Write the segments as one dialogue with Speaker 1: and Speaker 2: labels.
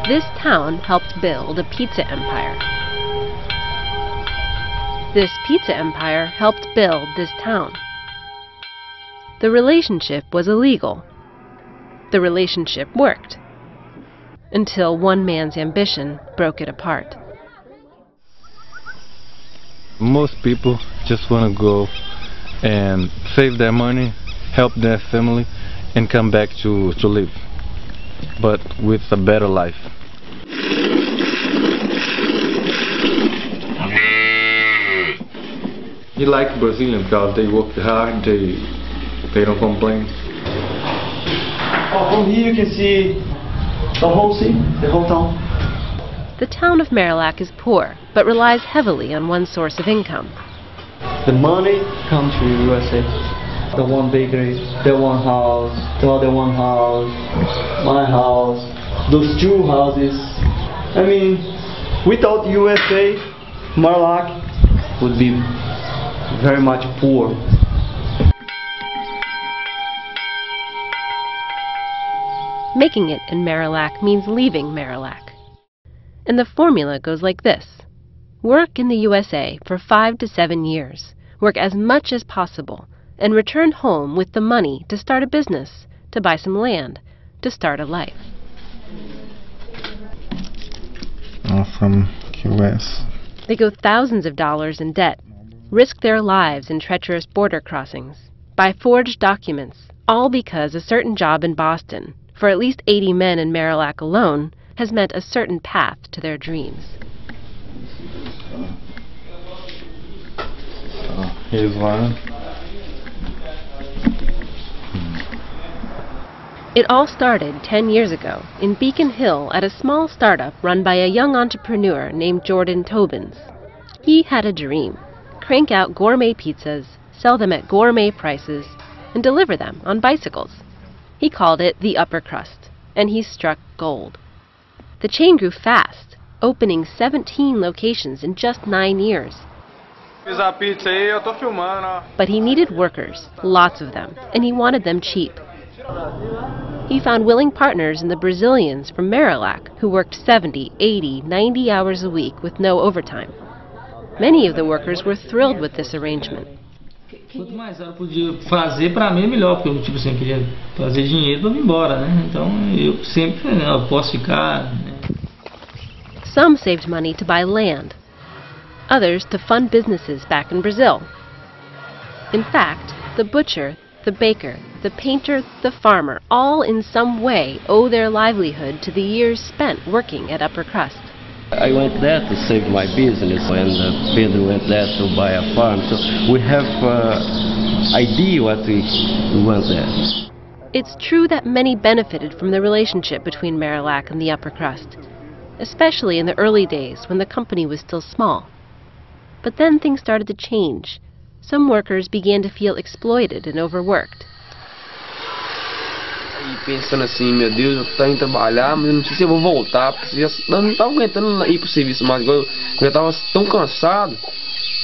Speaker 1: This town helped build a pizza empire. This pizza empire helped build this town. The relationship was illegal. The relationship worked. Until one man's ambition broke it apart.
Speaker 2: Most people just want to go and save their money, help their family, and come back to live, but with a better life. You like Brazilians because they work hard, they don't complain.
Speaker 3: From here you can see the whole city, the whole town.
Speaker 1: The town of Marilac is poor, but relies heavily on one source of income.
Speaker 3: The money comes to USA. The one bakery, the one house, the other one house, my house, those two houses. I mean, without USA, Marilac would be very much poor.
Speaker 1: Making it in Marilac means leaving Marilac. And the formula goes like this. Work in the USA for 5 to 7 years. Work as much as possible. And return home with the money to start a business, to buy some land, to start a life.
Speaker 2: From US.
Speaker 1: They go thousands of dollars in debt, risk their lives in treacherous border crossings, buy forged documents, all because a certain job in Boston, for at least 80 men in Marilac alone, has meant a certain path to their dreams.
Speaker 2: Here's one.
Speaker 1: It all started 10 years ago in Beacon Hill at a small startup run by a young entrepreneur named Jordan Tobins. He had a dream: crank out gourmet pizzas, sell them at gourmet prices, and deliver them on bicycles. He called it the upper crust, and he struck gold. The chain grew fast, opening 17 locations in just 9 years. But he needed workers, lots of them, and he wanted them cheap. He found willing partners in the Brazilians from Marilac who worked 70, 80, 90 hours a week with no overtime. Many of the workers were thrilled with this arrangement.
Speaker 4: Quanto mais ela podia fazer, para mim é melhor, porque eu tipo assim, queria trazer dinheiro para vir embora, né? Então eu sempre, eu posso ficar.
Speaker 1: Some saved money to buy land, others to fund businesses back in Brazil. In fact, the butcher, the baker, the painter, the farmer, all in some way owe their livelihood to the years spent working at Upper Crust.
Speaker 5: I went there to save my business, and Pedro went there to buy a farm. So we have idea what we want there.
Speaker 1: It's true that many benefited from the relationship between Marilac and the Upper Crust, especially in the early days when the company was still small. But then things started to change. Some workers began to feel exploited and overworked.
Speaker 6: E pensando assim, meu Deus, eu tô indo trabalhar, mas eu não sei se eu vou voltar, porque eu não estava aguentando ir pro serviço mais. Eu já estava tão cansado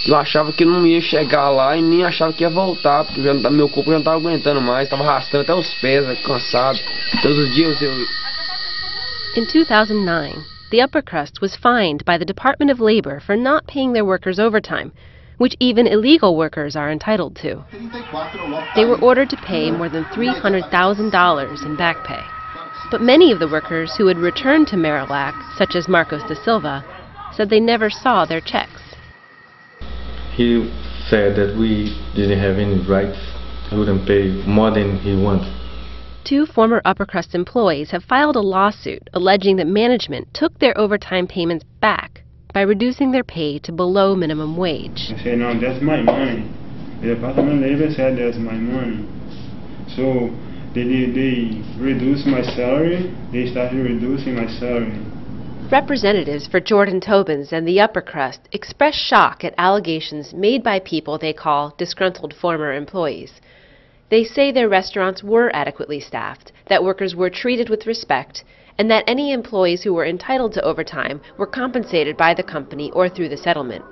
Speaker 6: que eu achava que eu não ia chegar lá e nem achava que ia voltar, porque meu corpo já não estava aguentando mais, estava arrastando até os pés, cansado. Todos os dias eu...
Speaker 1: In 2009, the Upper Crust was fined by the Department of Labor for not paying their workers overtime, which even illegal workers are entitled to. They were ordered to pay more than $300,000 in back pay. But many of the workers who had returned to Marilac, such as Marcos da Silva, said they never saw their checks.
Speaker 2: He said that we didn't have any rights. He wouldn't pay more than he wanted.
Speaker 1: 2 former Upper Crust employees have filed a lawsuit alleging that management took their overtime payments back by reducing their pay to below minimum wage.
Speaker 7: I said, no, that's my money. The Department of Labor said that's my money. So they reduced my salary. They started reducing my salary.
Speaker 1: Representatives for Jordan Tobins and the Upper Crust expressed shock at allegations made by people they call disgruntled former employees. They say their restaurants were adequately staffed, that workers were treated with respect, and that any employees who were entitled to overtime were compensated by the company or through the settlement.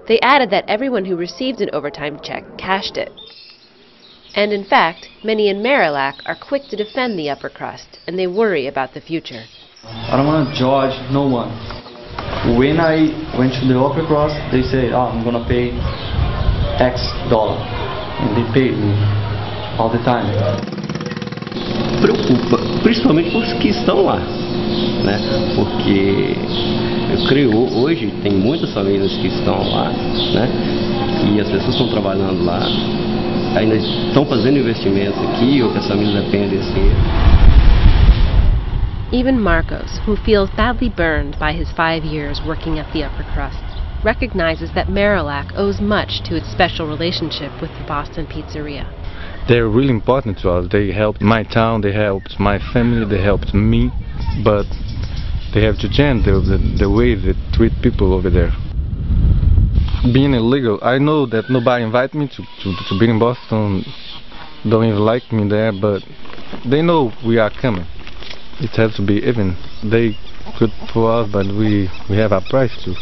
Speaker 1: They added that everyone who received an overtime check cashed it. And in fact, many in Marilac are quick to defend the Upper Crust, and they worry about the future.
Speaker 3: I don't want to judge no one. When I went to the Upper Cross, they say, I'm gonna pay X dollar, and they paid me all the time.
Speaker 5: Preocupa, principalmente os que estão lá, né? Porque eu creio hoje tem muitas famílias que estão lá, né? E as pessoas estão trabalhando lá, ainda estão fazendo investimentos aqui, ou que as famílias dependem assim.
Speaker 1: Even Marcos, who feels badly burned by his 5 years working at the upper crust, recognizes that Marilac owes much to its special relationship with the Boston Pizzeria.
Speaker 2: They're really important to us. They helped my town, they helped my family, they helped me, but they have to change the way they treat people over there. Being illegal, I know that nobody invited me to be in Boston, don't even like me there, but they know we are coming. It has to be even. They good for us, but we have our price too.